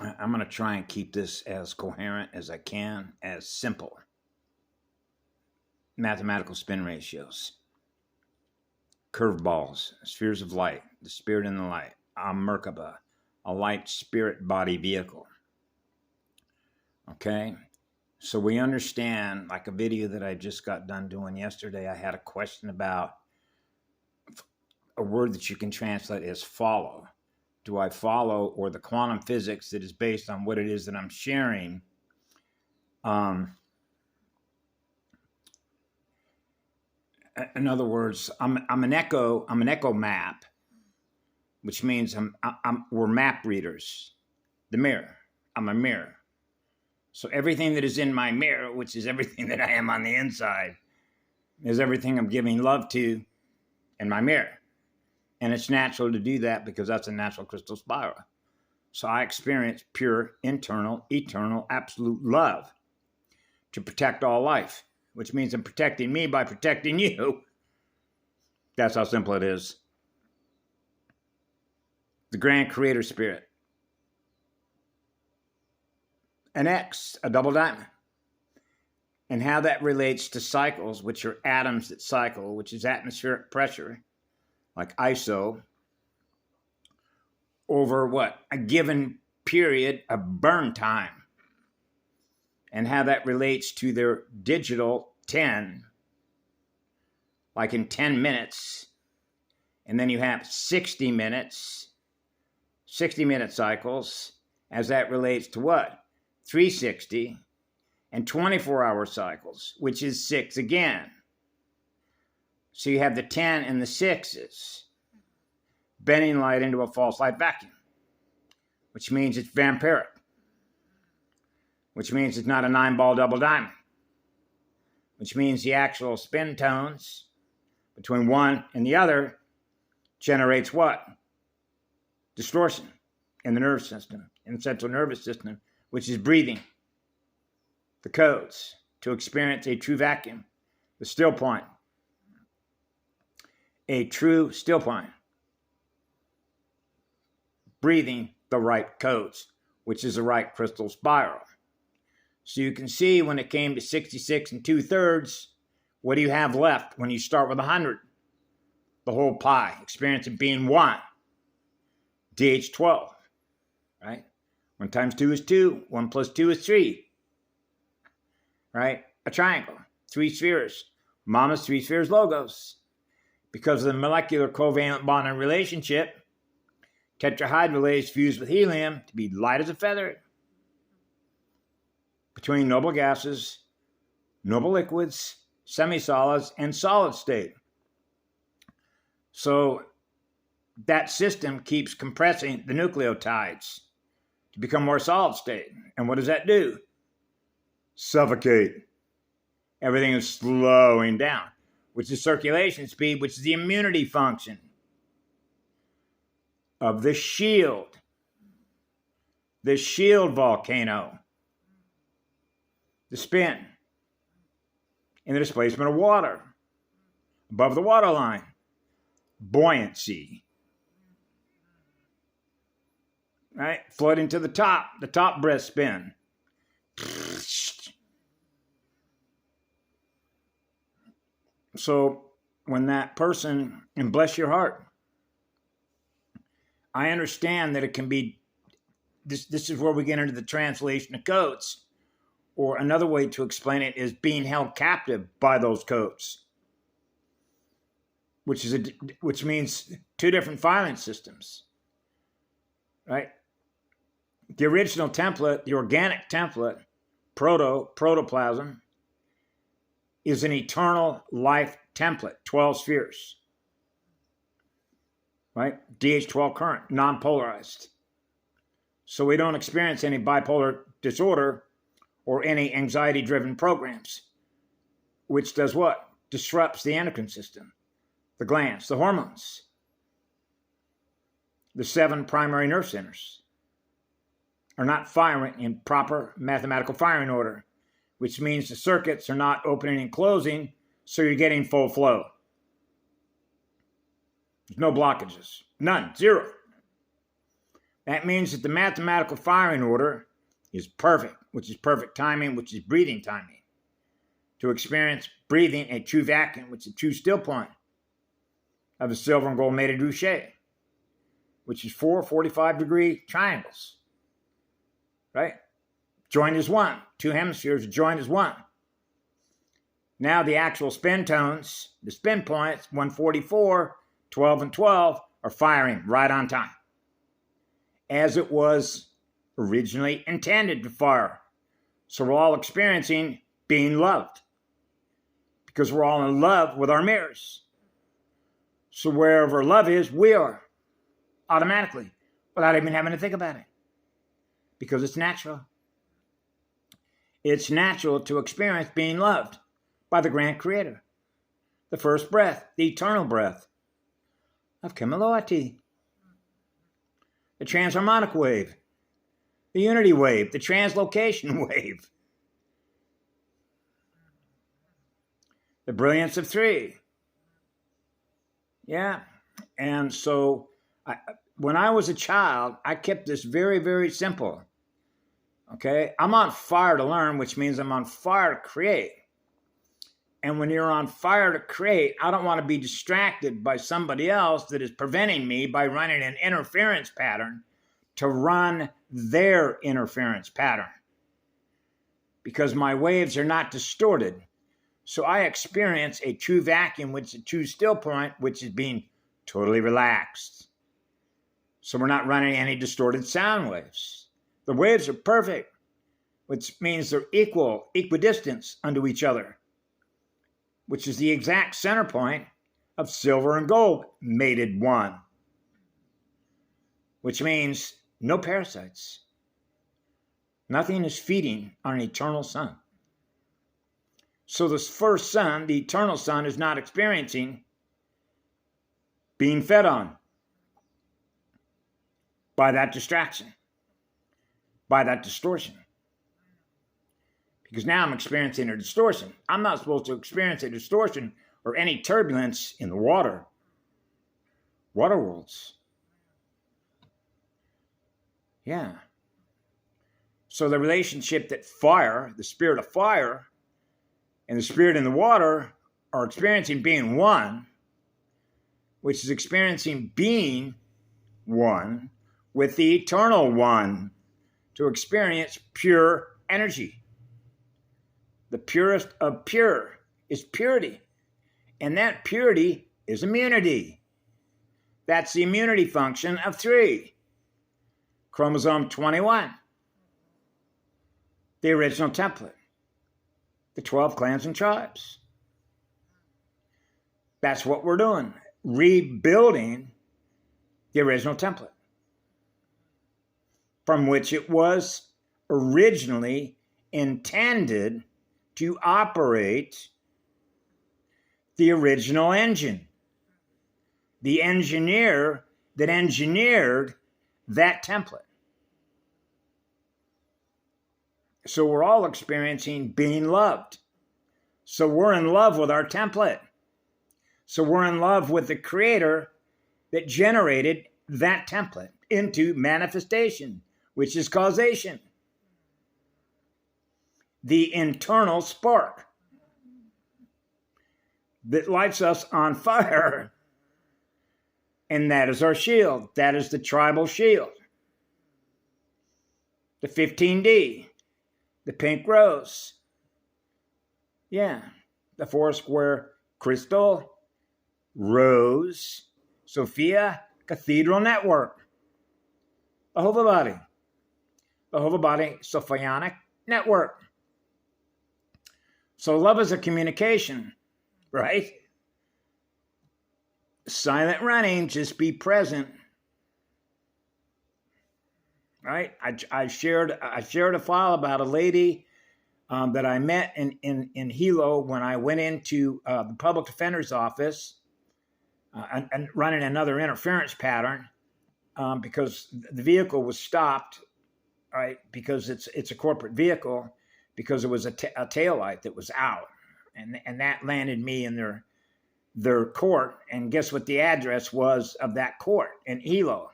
I'm going to try and keep this as coherent as I can, as simple. Mathematical spin ratios, curveballs, spheres of light, the spirit in the light, a Merkaba, a light spirit body vehicle. Okay? So we understand, like a video that I just got done doing yesterday, I had a question about a word that you can translate as follow. Do I follow, or the quantum physics that is based on what it is that I'm sharing? In other words, I'm an echo map, which means we're map readers. The mirror. I'm a mirror. So everything that is in my mirror, which is everything that I am on the inside, is everything I'm giving love to in my mirror. And it's natural to do that because that's a natural crystal spiral. So I experience pure, internal, eternal, absolute love to protect all life, which means I'm protecting me by protecting you. That's how simple it is. The grand creator spirit. An X, a double diamond. And how that relates to cycles, which are atoms that cycle, which is atmospheric pressure, like ISO, over what? A given period of burn time. And how that relates to their digital 10, like in 10 minutes. And then you have 60 minutes, 60-minute cycles, as that relates to what? 360, and 24-hour cycles, which is 6 again. So you have the 10 and the 6s, bending light into a false light vacuum, which means it's vampiric, which means it's not a 9-ball double diamond, which means the actual spin tones between one and the other generates what? Distortion in the nervous system, in the central nervous system, which is breathing. The codes to experience a true vacuum, the still point. A true still point. Breathing the right codes, which is the right crystal spiral. So you can see when it came to 66 2/3, what do you have left when you start with 100? The whole pie, experience of being 1. DH12, right? 1 times 2 is 2. 1 plus 2 is 3. Right? A triangle. 3 spheres. Mama's 3 spheres logos. Because of the molecular covalent bonding relationship, tetrahydrolase fused with helium to be light as a feather. Between noble gases, noble liquids, semisolids, and solid state. So that system keeps compressing the nucleotides to become more solid state. And what does that do? Suffocate. Everything is slowing down, which is circulation speed, which is the immunity function of the shield volcano, the spin, and the displacement of water above the waterline, buoyancy, right? Floating to the top breath spin. So when that person, and bless your heart, I understand that it can be, this is where we get into the translation of codes, or another way to explain it is being held captive by those codes, which means 2 different filing systems, right? The original template, the organic template, protoplasm, is an eternal life template, 12 spheres, right? DH12 current, non-polarized. So we don't experience any bipolar disorder or any anxiety-driven programs, which does what? Disrupts the endocrine system, the glands, the hormones, the 7 primary nerve centers are not firing in proper mathematical firing order, which means the circuits are not opening and closing, so you're getting full flow. There's no blockages. None. 0. That means that the mathematical firing order is perfect, which is perfect timing, which is breathing timing. To experience breathing a true vacuum, which is a true still point of a silver and gold mated ruche, which is 4 45-degree triangles, right? Joined as one. Two hemispheres are joined as one. Now the actual spin tones, the spin points, 144, 12, and 12, are firing right on time, as it was originally intended to fire. So we're all experiencing being loved, because we're all in love with our mirrors. So wherever love is, we are, automatically, without even having to think about it, because it's natural. It's natural to experience being loved by the grand creator, the first breath, the eternal breath of Kemaloati, the transharmonic wave, the unity wave, the translocation wave, the brilliance of three. Yeah. And so when I was a child, I kept this very, very simple. Okay. I'm on fire to learn, which means I'm on fire to create. And when you're on fire to create, I don't want to be distracted by somebody else that is preventing me by running an interference pattern to run their interference pattern, because my waves are not distorted. So I experience a true vacuum, which is a true still point, which is being totally relaxed. So we're not running any distorted sound waves. The waves are perfect, which means they're equidistant unto each other, which is the exact center point of silver and gold mated one, which means no parasites. Nothing is feeding on an eternal sun. So this first sun, the eternal sun, is not experiencing being fed on by that distraction, by that distortion. Because now I'm experiencing a distortion. I'm not supposed to experience a distortion or any turbulence in the water worlds. Yeah. So the relationship that fire, the spirit of fire, and the spirit in the water are experiencing being one, which is experiencing being one with the eternal one, to experience pure energy. The purest of pure is purity, and that purity is immunity. That's the immunity function of 3. Chromosome 21, the original template, the 12 clans and tribes. That's what we're doing, rebuilding the original template from which it was originally intended to operate the original engine, the engineer that engineered that template. So we're all experiencing being loved. So we're in love with our template. So we're in love with the creator that generated that template into manifestation, which is causation. The internal spark that lights us on fire. And that is our shield. That is the tribal shield. The 15D, the pink rose. Yeah, the 4 square crystal, rose, Sophia cathedral network. The Hova body Sophionic network. So love is a communication, right? Silent running, just be present. Right? I shared a file about a lady that I met in Hilo when I went into the public defender's office and running another interference pattern because the vehicle was stopped, right? Because it's a corporate vehicle, because it was a tail light that was out, and that landed me in their court. And guess what the address was of that court? In Hilo.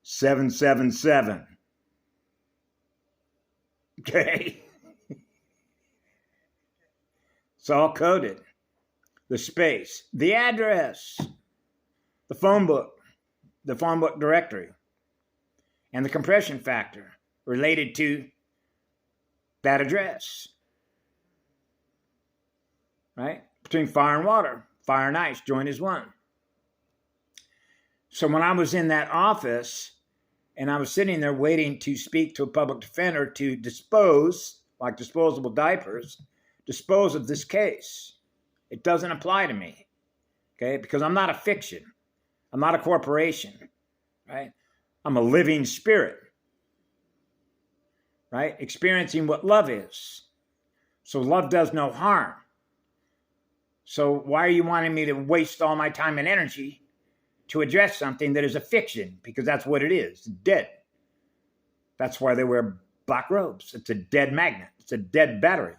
777. Okay. It's all coded. The space, the address, the phone book directory, and the compression factor related to that address. Right? Between fire and water, fire and ice joined as one. So when I was in that office and I was sitting there waiting to speak to a public defender to dispose, like disposable diapers, dispose of this case, it doesn't apply to me, okay? Because I'm not a fiction. I'm not a corporation, right? I'm a living spirit, right? Experiencing what love is. So love does no harm. So why are you wanting me to waste all my time and energy to address something that is a fiction? Because that's what it is. It's dead. That's why they wear black robes. It's a dead magnet. It's a dead battery.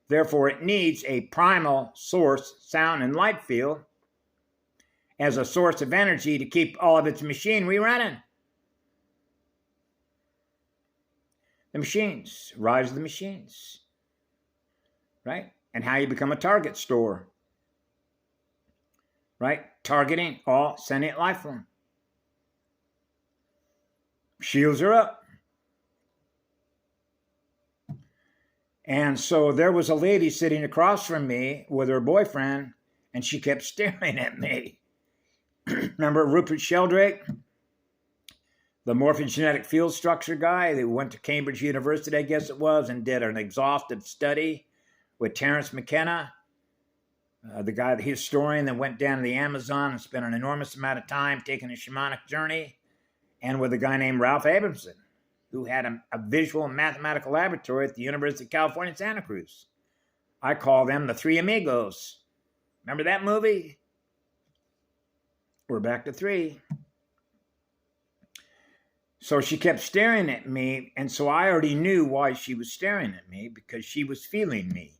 Therefore, it needs a primal source, sound and light field, as a source of energy to keep all of its machinery running. The machines, rise of the machines, right? And how you become a target store, right? Targeting all sentient life form. Shields are up. And so there was a lady sitting across from me with her boyfriend, and she kept staring at me. Remember Rupert Sheldrake, the morphogenetic field structure guy that went to Cambridge University, I guess it was, and did an exhaustive study with Terence McKenna, the guy, the historian that went down to the Amazon and spent an enormous amount of time taking a shamanic journey, and with a guy named Ralph Abramson, who had a visual and mathematical laboratory at the University of California, Santa Cruz. I call them the Three Amigos. Remember that movie? We're back to three. So she kept staring at me, and so I already knew why she was staring at me, because she was feeling me.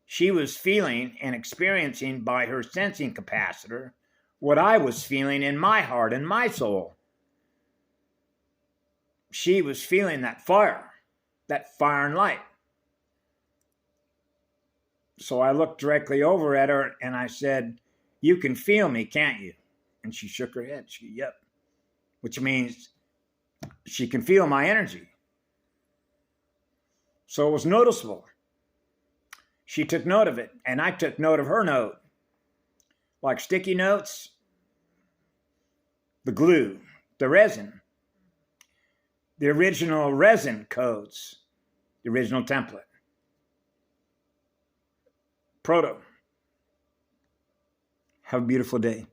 She was feeling and experiencing by her sensing capacitor what I was feeling in my heart and my soul. She was feeling that fire and light. So I looked directly over at her and I said, "You can feel me, can't you?" And she shook her head. She, "Yep." Which means she can feel my energy. So it was noticeable. She took note of it, and I took note of her note. Like sticky notes, the glue, the resin, the original resin codes, the original template. Proto. Have a beautiful day.